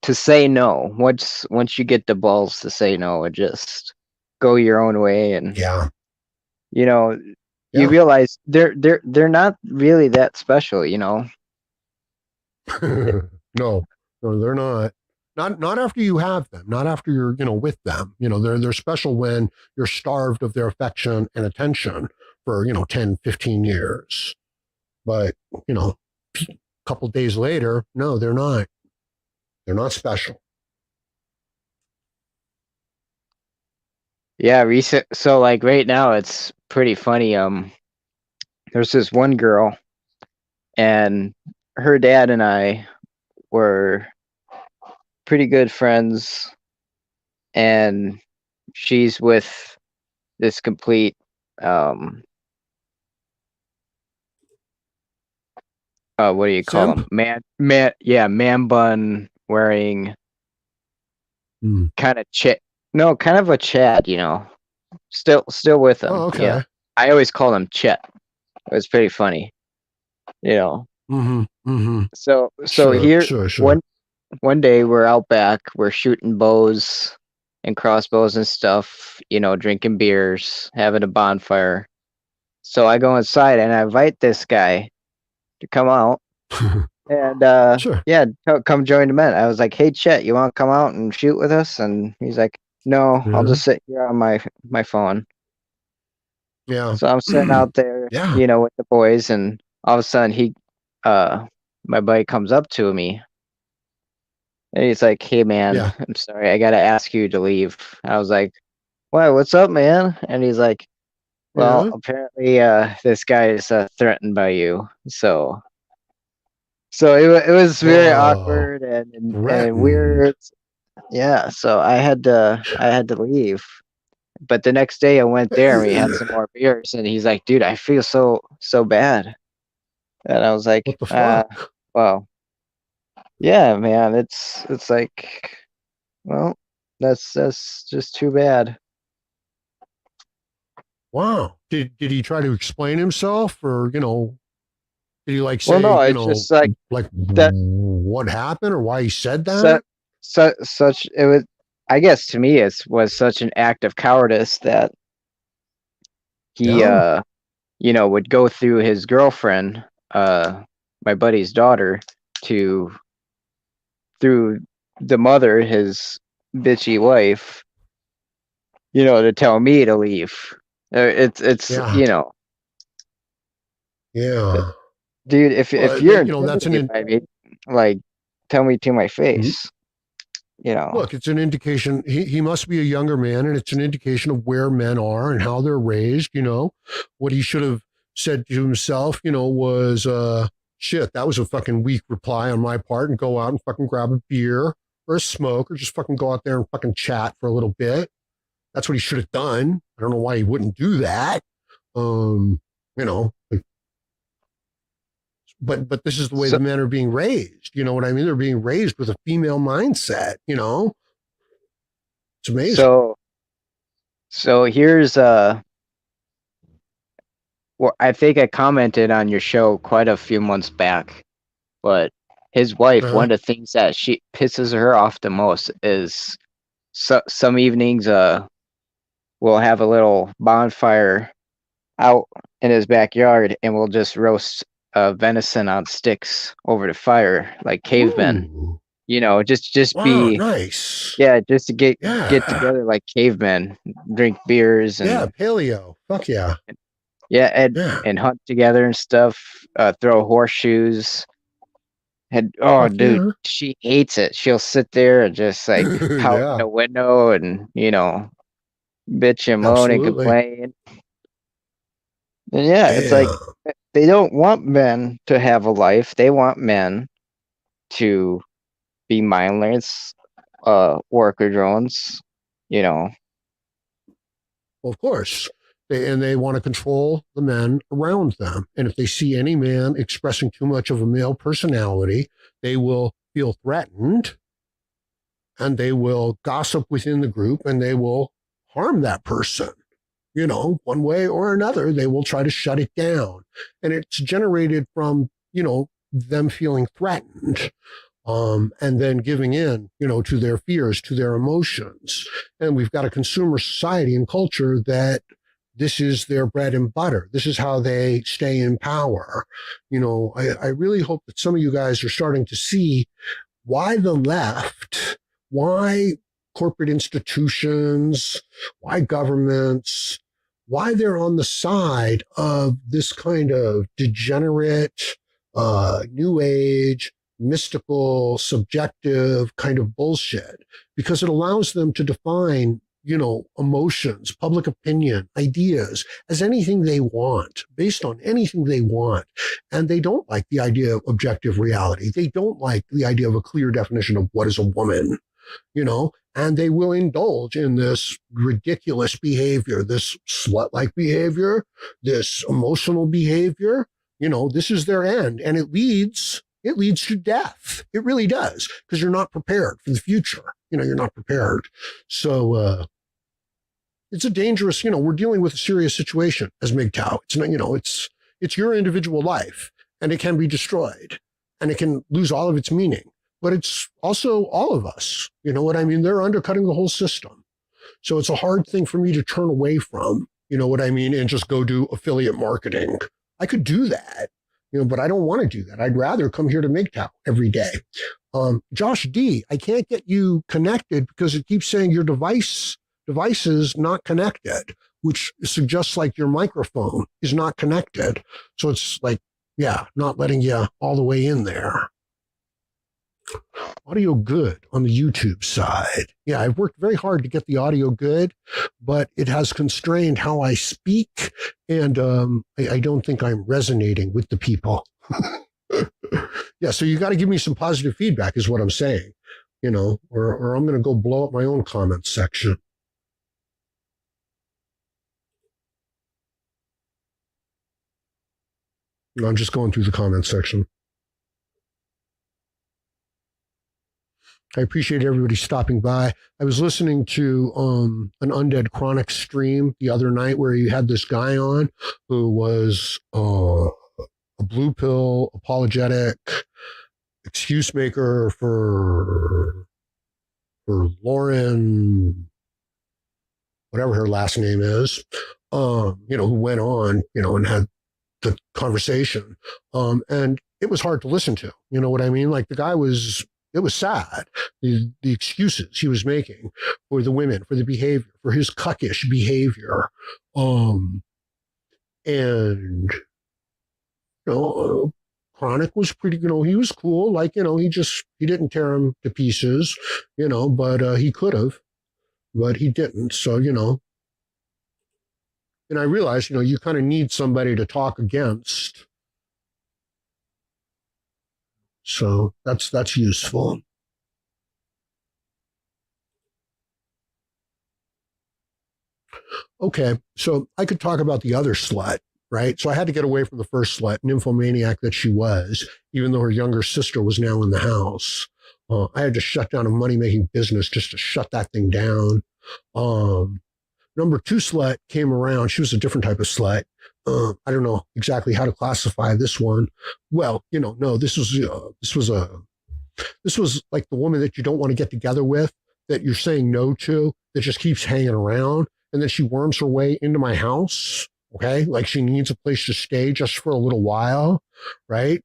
to say no. Once you get the balls to say no and just go your own way, and Yeah. you know, you Yeah. realize they're not really that special. No, no, they're not. Not after you have them. Not after you're, with them. They're special when you're starved of their affection and attention for, 10, 15 years. But, a couple days later, no, they're not. They're not special. Yeah, so like right now it's pretty funny. There's this one girl, and her dad and I were pretty good friends, and she's with this complete um what do you call Simp? them? Man bun wearing Hmm. kind of chit no, kind of a Chad. Still with Oh, him. Yeah. okay. I always call him Chet. It was pretty funny, you know. Mm-hmm. Mm-hmm. So Sure, here sure, sure. one day we're out back, we're shooting bows and crossbows and stuff, drinking beers, having a bonfire. So I go inside and I invite this guy to come out and Sure. yeah, come join the men. I was like, "Hey Chet, you want to come out and shoot with us?" And he's like, "No, I'll Yeah. just sit here on my phone." Yeah. So I'm sitting out there, Yeah. with the boys, and all of a sudden uh, my buddy comes up to me and he's like, "Hey man, Yeah. I'm sorry, I gotta ask you to leave." I was like, "Why? What's up, man?" And he's like, "Well, Yeah. apparently, this guy is threatened by you." So it was very Whoa. awkward and Threatened. weird. Yeah, so I had to leave. But the next day I went there and we had some more beers and he's like, "Dude, I feel so bad." And I was like, What the fuck? well, yeah, man, it's like, well, that's just too bad." Wow. Did he try to explain himself, or did he like Well, say, no, it's just like like that what happened or why he said such that? such it was, I guess to me it was such an act of cowardice that he Yeah. would go through his girlfriend, my buddy's daughter, to through the mother, his bitchy wife, to tell me to leave. It's Yeah. uh, Yeah. dude, if Well, you're that's intimidated by me, like, tell me to my mhm. face, you know. Look, it's an indication he must be a younger man, and it's an indication of where men are and how they're raised. What he should have said to himself, was shit, that was a fucking weak reply on my part, and go out and fucking grab a beer or a smoke, or just fucking go out there and fucking chat for a little bit. That's what he should have done. I don't know why he wouldn't do that. You know, but this is the way So the men are being raised. You know what I mean? They're being raised with a female mindset. It's amazing. so so here's well, I think I commented on your show quite a few months back, but his wife, Uh-huh. one of the things that she pisses her off the most is, some evenings we'll have a little bonfire out in his backyard and we'll just roast venison on sticks over the fire like cavemen. Ooh, Just wow, be, nice. yeah, just to get Yeah, together like cavemen, drink beers yeah, and, paleo. Fuck yeah, yeah, yeah, and hunt together and stuff, throw horseshoes. And oh, fuck dude, yeah, she hates it. She'll sit there and just like pout in yeah, the window and, bitch and moan and absolutely. complain. And yeah, it's like, Damn. they don't want men to have a life. They want men to be mindless, worker drones, you know. Well, of course. And they want to control the men around them. And if they see any man expressing too much of a male personality, they will feel threatened, and they will gossip within the group, and they will harm that person. One way or another, they will try to shut it down. And it's generated from, them feeling threatened, and then giving in, to their fears, to their emotions. And we've got a consumer society and culture that this is their bread and butter. This is how they stay in power. I really hope that some of you guys are starting to see why the left, why corporate institutions, why governments, why they're on the side of this kind of degenerate, new age, mystical, subjective kind of bullshit, because it allows them to define, emotions, public opinion, ideas as anything they want, based on anything they want. And they don't like the idea of objective reality. They don't like the idea of a clear definition of what is a woman, and they will indulge in this ridiculous behavior, this slut like behavior, this emotional behavior. This is their end. And it leads to death. It really does, because you're not prepared for the future. You're not prepared. So, it's a dangerous, we're dealing with a serious situation as MGTOW. It's not, it's your individual life, and it can be destroyed, and it can lose all of its meaning. But it's also all of us. You know what I mean? They're undercutting the whole system. So it's a hard thing for me to turn away from, you know what I mean, and just go do affiliate marketing. I could do that, but I don't want to do that. I'd rather come here to MGTOW every day. Josh D, I can't get you connected because it keeps saying your device is not connected, which suggests like your microphone is not connected. So it's like, Yeah, not letting you all the way in there. Audio good on the YouTube side. Yeah, I've worked very hard to get the audio good, but it has constrained how I speak, and I don't think I'm resonating with the people. Yeah, so you got to give me some positive feedback, is what I'm saying, or I'm going to go blow up my own comments section. I'm just going through the comments section. I appreciate everybody stopping by. I was listening to an Undead Chronic stream the other night where you had this guy on who was a blue pill apologetic excuse maker for Lauren, whatever her last name is, who went on, and had the conversation. And it was hard to listen to. You know what I mean? Like it was sad, the excuses he was making for the women, for the behavior, for his cuckish behavior. And, Chronic was pretty, he was cool. Like, he didn't tear him to pieces, but he could have, but he didn't. So, and I realized, you kind of need somebody to talk against. So that's useful. Okay, so I could talk about the other slut, right? So I had to get away from the first slut, nymphomaniac that she was, even though her younger sister was now in the house. I had to shut down a money-making business just to shut that thing down. Number two slut came around. She was a different type of slut. I don't know exactly how to classify this one. Well, no, this was like the woman that you don't want to get together with, that you're saying no to, that just keeps hanging around, and then she worms her way into my house. Okay, like she needs a place to stay just for a little while, right?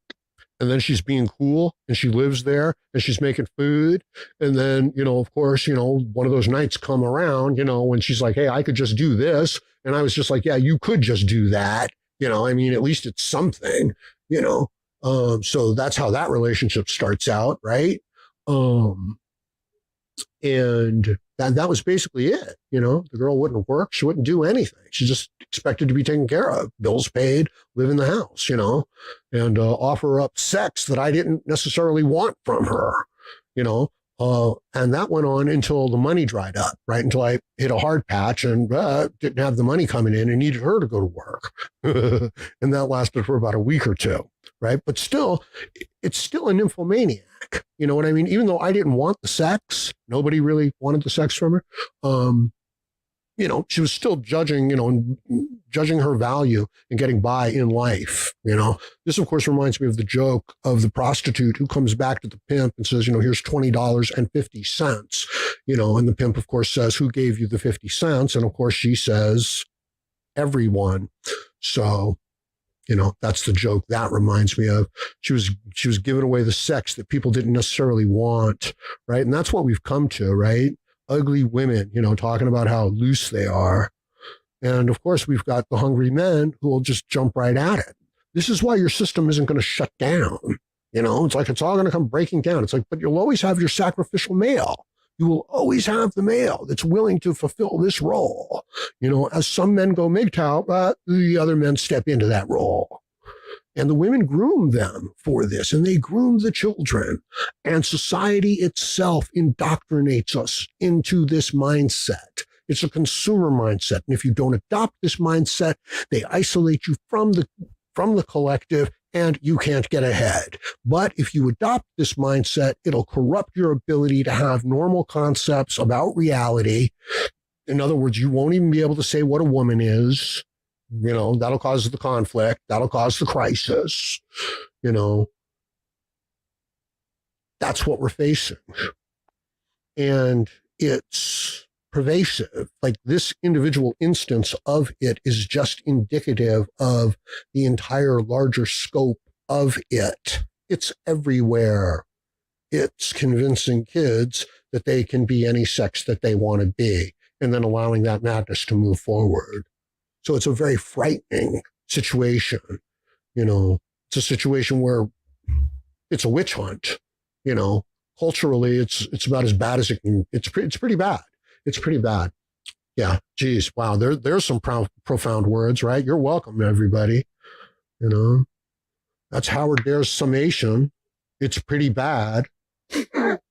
And then she's being cool and she lives there and she's making food. And then, of course, one of those nights come around, when she's like, hey, I could just do this. And I was just like, yeah, you could just do that. At least it's something, so that's how that relationship starts out. Right. And that was basically it. The girl wouldn't work. She wouldn't do anything. She just expected to be taken care of, bills paid, live in the house, and offer up sex that I didn't necessarily want from her, and that went on until the money dried up, right? Until I hit a hard patch and didn't have the money coming in and needed her to go to work. And that lasted for about a week or two, right? But still, it's still a nymphomaniac. You know what I mean? Even though I didn't want the sex, nobody really wanted the sex from her. She was still judging, and judging her value and getting by in life. This, of course, reminds me of the joke of the prostitute who comes back to the pimp and says, here's $20.50. And the pimp, of course, says, who gave you the 50 cents? And of course, she says, everyone. So, that's the joke that reminds me of. She was giving away the sex that people didn't necessarily want, right? And that's what we've come to, right? Ugly women, talking about how loose they are. And of course, we've got the hungry men who will just jump right at it. This is why your system isn't going to shut down. It's like it's all going to come breaking down. It's like, but you'll always have your sacrificial male. You will always have the male that's willing to fulfill this role. As some men go MGTOW, the other men step into that role. And the women groom them for this, and they groom the children. And society itself indoctrinates us into this mindset. It's a consumer mindset. And if you don't adopt this mindset, they isolate you from the collective, and you can't get ahead. But if you adopt this mindset, it'll corrupt your ability to have normal concepts about reality. In other words, you won't even be able to say what a woman is. That'll cause the conflict. That'll cause the crisis. That's what we're facing. And it's pervasive. Like this individual instance of it is just indicative of the entire larger scope of it. It's everywhere. It's convincing kids that they can be any sex that they want to be, and then allowing that madness to move forward. So it's a very frightening situation. It's it's a situation where it's a witch hunt. You know, culturally, it's about as bad as it can. It's pretty bad. It's pretty bad. Yeah. Geez. Wow. There's some profound words, right? You're welcome, everybody. You know, that's Howard Dare's summation. It's pretty bad.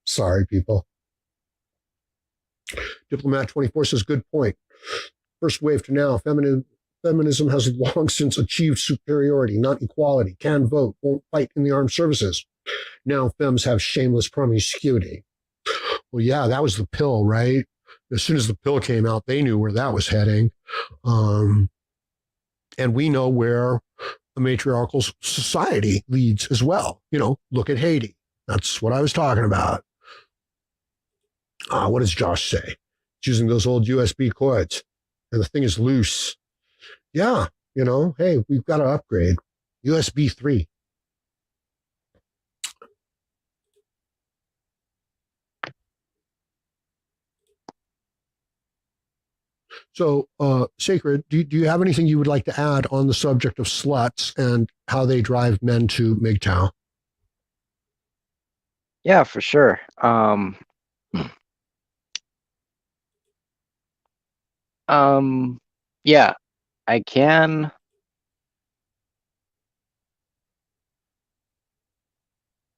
Sorry, people. Diplomat 24 says, good point. First wave to now, feminism has long since achieved superiority, not equality. Can vote, won't fight in the armed services. Now femmes have shameless promiscuity. Well, yeah, that was the pill, right? As soon as the pill came out, they knew where that was heading. And we know where the matriarchal society leads as well. You know, look at Haiti. That's what I was talking about. What does Josh say? It's using those old USB cords, and the thing is loose. Yeah, you know, hey, we've got to upgrade. USB 3. So, Sacred, do you have anything you would like to add on the subject of sluts and how they drive men to MGTOW? Yeah, for sure. Yeah, I can.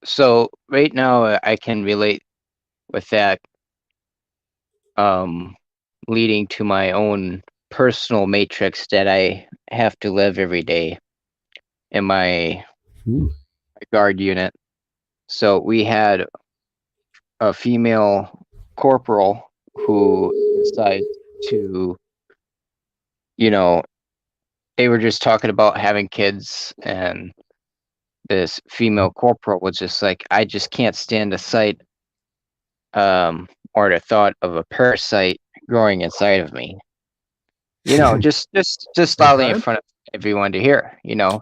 So right now, I can relate with that, um, leading to my own personal matrix that I have to live every day in my guard unit. So we had a female corporal who decided to, you know, they were just talking about having kids, and this female corporal was just like, I just can't stand the sight, or the thought of a parasite growing inside of me. You know, just loudly in Okay, front of everyone to hear. You know,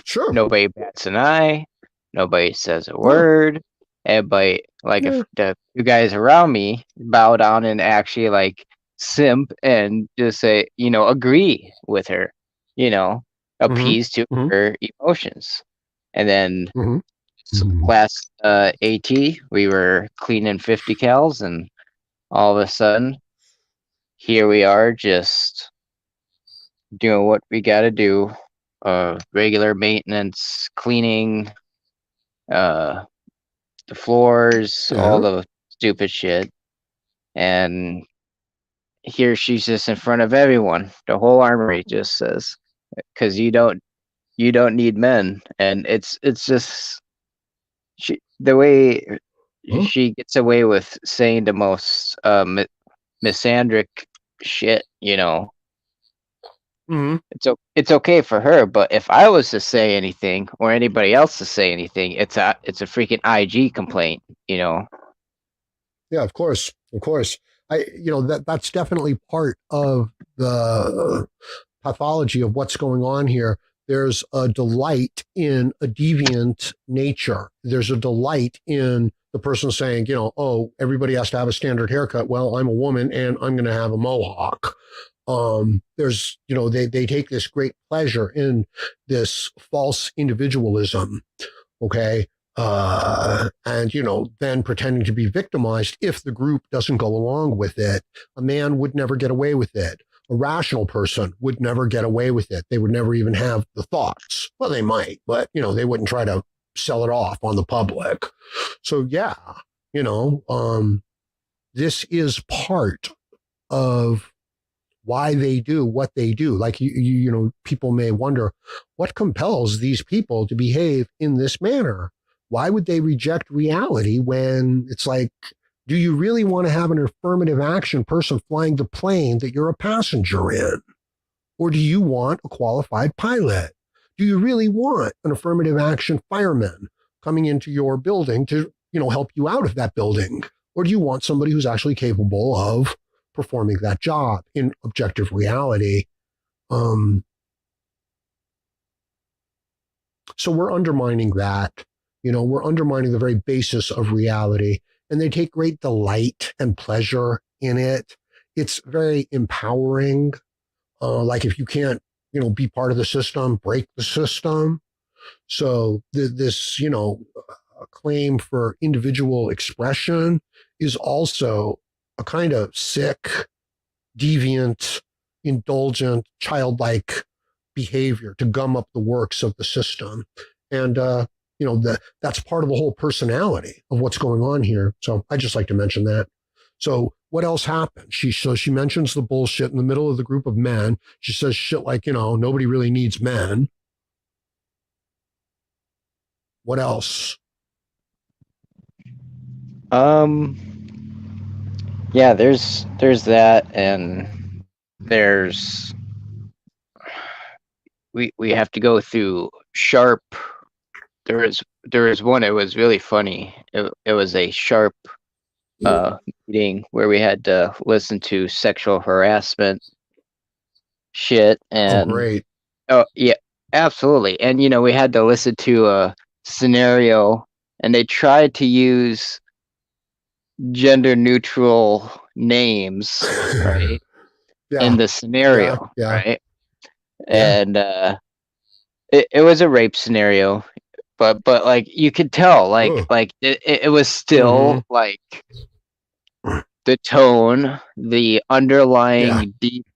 sure. nobody bats an eye, nobody says a Yeah, word. Everybody, like, if yeah. the two guys around me bow down and actually like simp and just say, you know, agree with her, you know, Mm-hmm, appease to mm-hmm, her emotions. And then mm-hmm, mm-hmm. class AT, we were cleaning 50 cals, and all of a sudden, here we are just doing what we got to do, regular maintenance, cleaning, uh, the floors, all Yeah. the stupid shit. And here she's just in front of everyone. The whole armory just says, because you don't need men. And it's just the way Huh? she gets away with saying the most misandric shit, you know. Mm-hmm. It's okay for her, but if I was to say anything or anybody else to say anything, it's a freaking IG complaint, you know. Yeah, of course, of course. That's definitely part of the pathology of what's going on here. There's a delight in a deviant nature. There's a delight in the person saying, you know, oh, everybody has to have a standard haircut. Well, I'm a woman and I'm going to have a mohawk. There's, you know, they take this great pleasure in this false individualism. Okay. And, you know, then pretending to be victimized if the group doesn't go along with it. A man would never get away with it. A rational person would never get away with it. They would never even have the thoughts. Well, they might, but, you know, they wouldn't try to sell it off on the public. So, yeah, you know, this is part of why they do what they do. Like, you know, people may wonder what compels these people to behave in this manner. Why would they reject reality when it's like, do you really want to have an affirmative action person flying the plane that you're a passenger in? Or do you want a qualified pilot? Do you really want an affirmative action fireman coming into your building to, you know, help you out of that building? Or do you want somebody who's actually capable of performing that job in objective reality? Um, so we're undermining that. You know, we're undermining the very basis of reality. And they take great delight and pleasure in it. It's very empowering. Like if you can't, you know, be part of the system, break the system. So this, claim for individual expression is also a kind of sick, deviant, indulgent, childlike behavior to gum up the works of the system. And, that's part of the whole personality of what's going on here. So I just like to mention that. So what else happened? She mentions the bullshit in the middle of the group of men. She says shit like, nobody really needs men. What else? Um, yeah, there's that, and there's we have to go through sharp. There is one. It was really funny. It was a sharp meeting where we had to listen to sexual harassment shit, Oh, and great. oh yeah, absolutely. And we had to listen to a scenario, and they tried to use gender neutral names, right, in Yeah, the yeah, scenario, yeah, right? yeah. And it was a rape scenario, but like you could tell, Ugh. it was Mm-hmm. still like the tone, the Yeah, underlying deep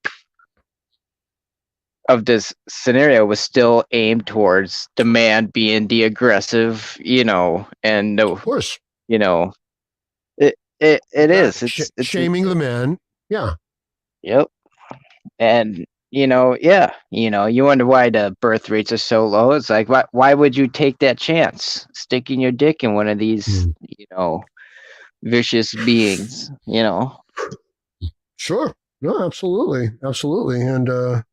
of this scenario was still aimed towards the man being the aggressive, and no, of course. you know, it is. Exactly. It's Shaming the men. Yeah. Yep. And yeah, you wonder why the birth rates are so low. It's like, why would you take that chance sticking your dick in one of these, Mm. vicious beings, Sure. No, absolutely. Absolutely. And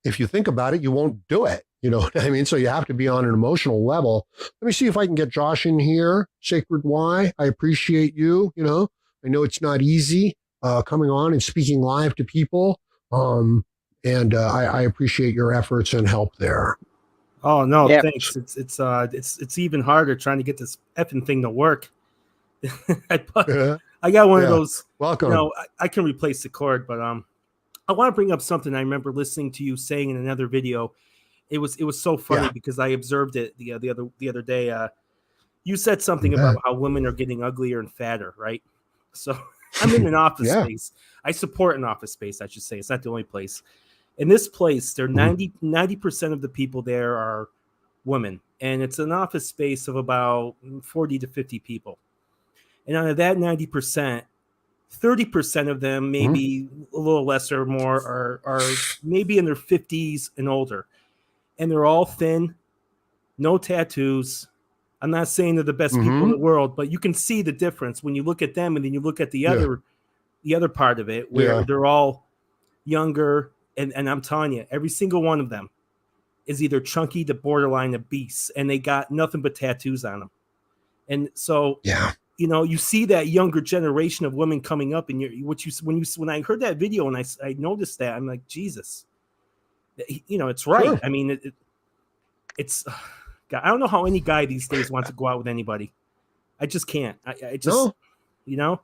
if you think about it, you won't do it. You know what I mean? So you have to be on an emotional level. Let me see if I can get Josh in here. Sacred Y, I appreciate you. I know it's not easy coming on and speaking live to people. And I appreciate your efforts and help there. Oh no, Yeah. thanks. It's even harder trying to get this effing thing to work. Yeah. I got one of Yeah. those. Welcome. I can replace the cord, but I want to bring up something I remember listening to you saying in another video. It was so funny Yeah. because I observed it the other day. You said You something about bet. how women are getting uglier and fatter, right? So I'm in an office Yeah. space. I support an office space, I should say. It's not the only place. In this place, there Mhm. 90% of the people there are women, and it's an office space of about 40 to 50 people. And out of that 90%, 30% of them, Mhm. maybe a little less or more, are maybe in their 50s and older. And they're all thin, no tattoos. I'm not saying they're the best people in Mhm. the world, but you can see the difference when you look at them and then you look at the Yeah. other part of it where Yeah. they're all younger. And I'm telling you, every single one of them is either chunky to borderline obese, and they got nothing but tattoos on them. And so, Yeah. you see that younger generation of women coming up, and when I heard that video and I noticed that, I'm like, Jesus, it's right. Sure. I mean, it's God, I don't know how any guy these days wants to go out with anybody. I just can't. I just, No. you know,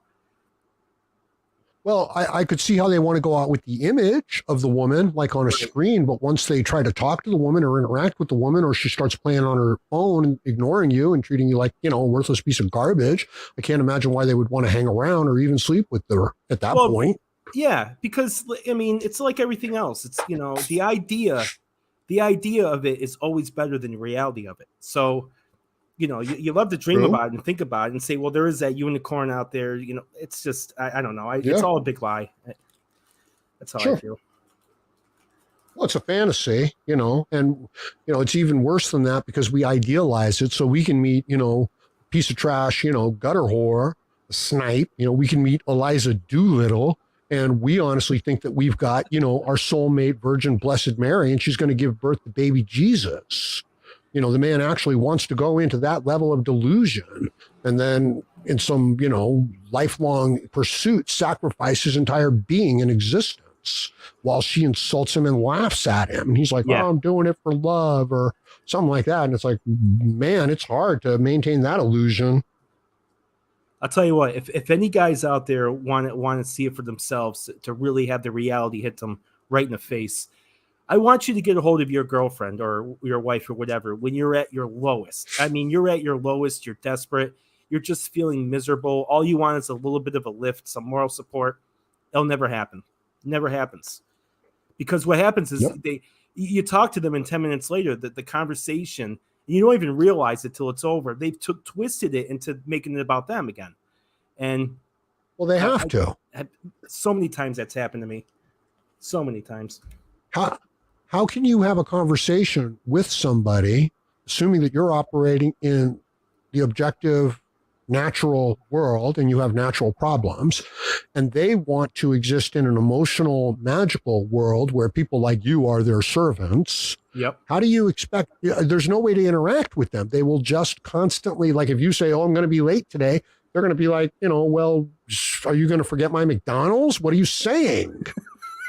Well, I could see how they want to go out with the image of the woman, like on a right. screen, but once they try to talk to the woman or interact with the woman, or she starts playing on her phone and ignoring you and treating you like, a worthless piece of garbage, I can't imagine why they would want to hang around or even sleep with her at that Well, point. yeah, because I mean, it's like everything else. It's the idea of it is always better than the reality of it. So you love to dream True. about it and think about it and say, well, there is that unicorn out there. It's just I don't know. It's Yeah, all a big lie. That's how I sure. feel. Well, it's a fantasy, and it's even worse than that because we idealize it. So we can meet, piece of trash, gutter whore, a snipe. We can meet Eliza Doolittle, and we honestly think that we've got, our soulmate, Virgin Blessed Mary, and she's going to give birth to baby Jesus. The man actually wants to go into that level of delusion, and then in some, lifelong pursuit, sacrifice his entire being and existence while she insults him and laughs at him. And he's like, Yeah, oh, I'm doing it for love or something like that. And it's like, man, it's hard to maintain that illusion. I'll tell you what. If any guys out there want to see it for themselves to really have the reality hit them right in the face, I want you to get a hold of your girlfriend or your wife or whatever when you're at your lowest. I mean, you're at your lowest, you're desperate, you're just feeling miserable. All you want is a little bit of a lift, some moral support. It'll never happen. Never happens. Because what happens is Yep. you talk to them and 10 minutes later, the conversation, you don't even realize it till it's over. They've twisted it into making it about them again. And Well, they have to. So many times that's happened to me. So many times. How can you have a conversation with somebody, assuming that you're operating in the objective, natural world and you have natural problems, and they want to exist in an emotional, magical world where people like you are their servants? Yep. How do you expect? There's no way to interact with them. They will just constantly, like if you say, "Oh, I'm going to be late today," they're going to be like, well, are you going to forget my McDonald's? What are you saying?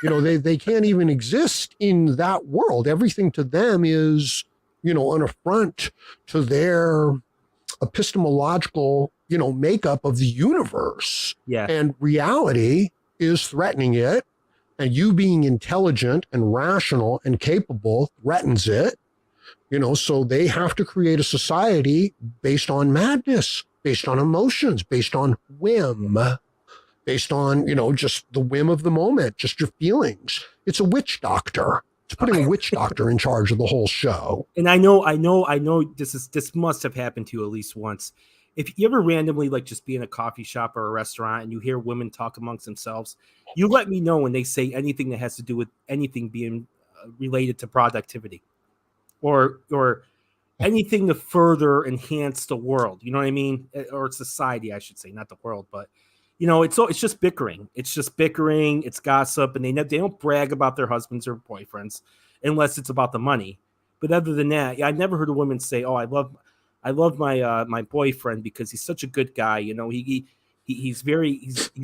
They can't even exist in that world. Everything to them is, an affront to their epistemological, makeup of the universe. Yeah. And reality is threatening it. And you being intelligent and rational and capable threatens it. So they have to create a society based on madness, based on emotions, based on whim, based on, just the whim of the moment, just your feelings. It's a witch doctor. It's putting a witch doctor in charge of the whole show. And I know this must have happened to you at least once. If you ever randomly just be in a coffee shop or a restaurant and you hear women talk amongst themselves, you let me know when they say anything that has to do with anything being related to productivity or anything to further enhance the world. You know what I mean? Or society, I should say, not the world, but it's just bickering. It's just bickering. It's gossip, and they don't brag about their husbands or boyfriends unless it's about the money. But other than that, I never heard a woman say, "Oh, I love my my boyfriend because he's such a good guy. He's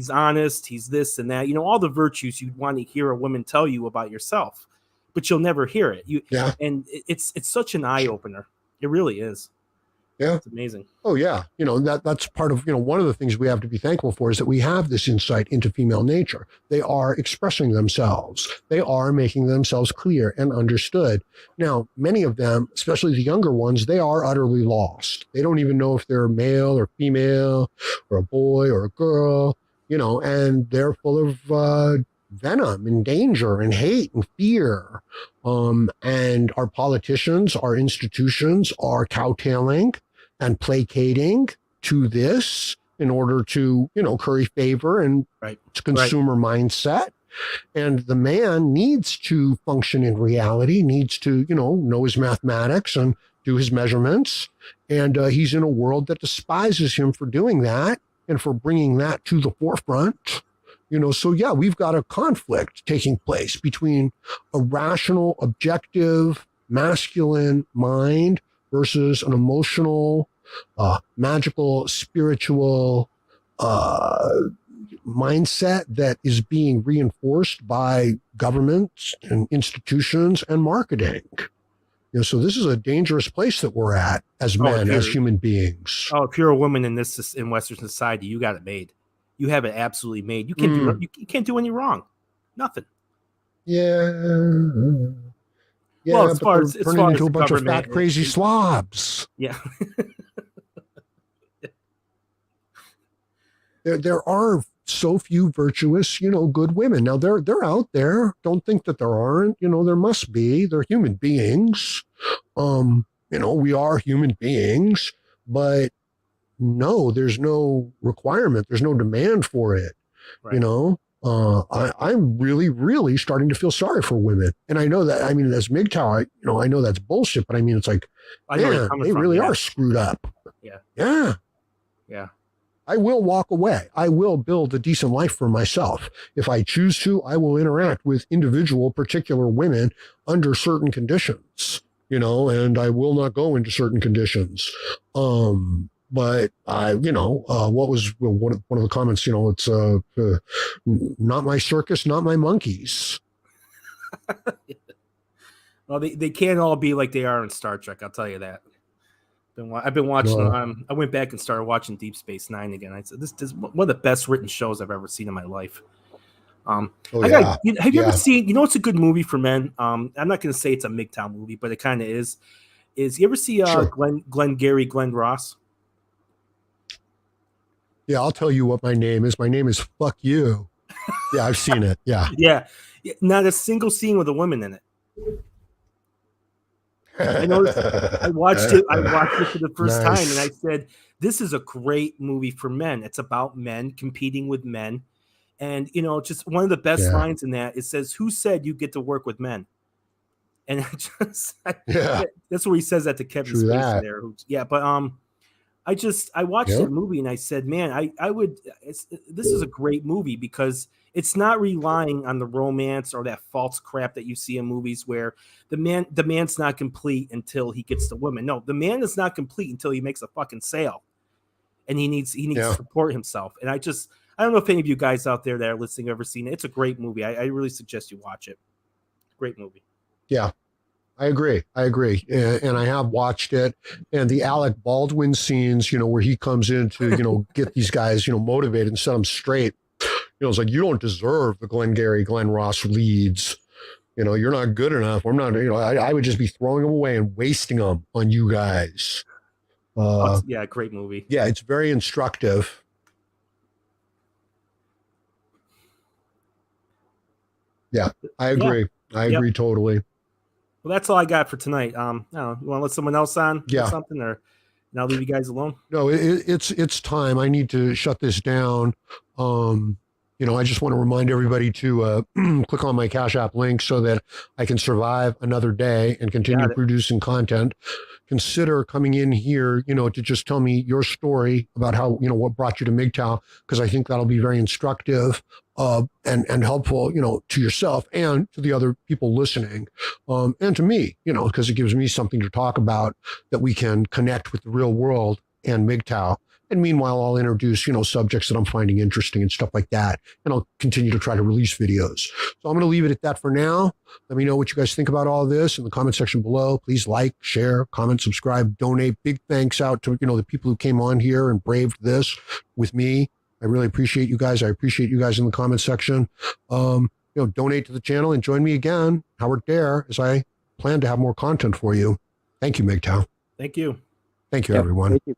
honest. He's this and that. All the virtues you'd want to hear a woman tell you about yourself, but you'll never hear it. And it's such an eye opener. It really is. Yeah. It's amazing. Oh, yeah. That's part of, one of the things we have to be thankful for is that we have this insight into female nature. They are expressing themselves. They are making themselves clear and understood. Now, many of them, especially the younger ones, they are utterly lost. They don't even know if they're male or female or a boy or a girl, and they're full of venom and danger and hate and fear. And our politicians, our institutions are cowtailing and placating to this in order to, curry favor and consumer mindset. And the man needs to function in reality, needs to, know his mathematics and do his measurements. And he's in a world that despises him for doing that and for bringing that to the forefront. So yeah, we've got a conflict taking place between a rational, objective, masculine mind versus an emotional, magical, spiritual mindset that is being reinforced by governments and institutions and marketing. So this is a dangerous place that we're at as men, as human beings. Oh, if you're a woman in Western society, you got it made. You have it absolutely made. You can't you can't do any wrong. Nothing. Yeah. Yeah, well, as far as turning into a bunch of fat, crazy slobs. Yeah. There are so few virtuous, good women. Now they're out there. Don't think that there aren't. There must be. They're human beings. We are human beings, but no, there's no requirement. There's no demand for it. Right. I'm really, really starting to feel sorry for women. And I know that, as MGTOW, I know that's bullshit, but it's like, man, they really are screwed up. Yeah. Yeah. Yeah. I will walk away. I will build a decent life for myself. If I choose to, I will interact with individual, particular women under certain conditions, and I will not go into certain conditions. But what was one of the comments, it's not my circus, not my monkeys. Well, they can't all be like they are in Star Trek. I'll tell you that. I've been watching. I went back and started watching Deep Space Nine again. I said, "This is one of the best written shows I've ever seen in my life." Oh, I yeah. got. Have you ever Yeah. seen? You know, it's a good movie for men. I'm not going to say it's a MGTOW movie, but it kind of is. Is you ever see Sure. Glenn Ross? Yeah, I'll tell you what my name is. My name is Fuck You. Yeah, I've seen it. Yeah. Yeah, not a single scene with a woman in it. I noticed. I watched it. I watched it for the first time, and I Nice. said, "This is a great movie for men. It's about men competing with men." And just one of the best Yeah. lines in that, it says, "Who said you get to work with men?" And Yeah. that's what he says that to Kevin True Spacey that. there. Yeah, but I watched Yep. that movie and I said, man, I would. This is a great movie because it's not relying on the romance or that false crap that you see in movies where the man's not complete until he gets the woman. No, the man is not complete until he makes a fucking sale, and he needs to Yeah. support himself. And I don't know if any of you guys out there that are listening have ever seen it. It's a great movie. I really suggest you watch it. Great movie. Yeah. I agree. And I have watched it. And the Alec Baldwin scenes, where he comes in to, get these guys, motivated and set them straight. It's like, you don't deserve the Glenn Ross leads. You're not good enough. I'm not, I would just be throwing them away and wasting them on you guys. Yeah, great movie. Yeah, it's very instructive. Yeah, I agree. I agree totally. Well, that's all I got for tonight. I don't know, you want to let someone else on Yeah. or something, or and I'll leave you guys alone? No, it's time. I need to shut this down. I just want to remind everybody to click on my Cash App link so that I can survive another day and continue producing content. Consider coming in here, to just tell me your story about how, what brought you to MGTOW, because I think that'll be very instructive and helpful, to yourself and to the other people listening, and to me, because it gives me something to talk about that we can connect with the real world and MGTOW. And meanwhile, I'll introduce, subjects that I'm finding interesting and stuff like that. And I'll continue to try to release videos. So I'm going to leave it at that for now. Let me know what you guys think about all of this in the comment section below. Please like, share, comment, subscribe, donate. Big thanks out to, the people who came on here and braved this with me. I really appreciate you guys. I appreciate you guys in the comment section. Donate to the channel and join me again, Howard Dare, as I plan to have more content for you. Thank you, MGTOW. Thank you. Thank you, everyone. Thank you.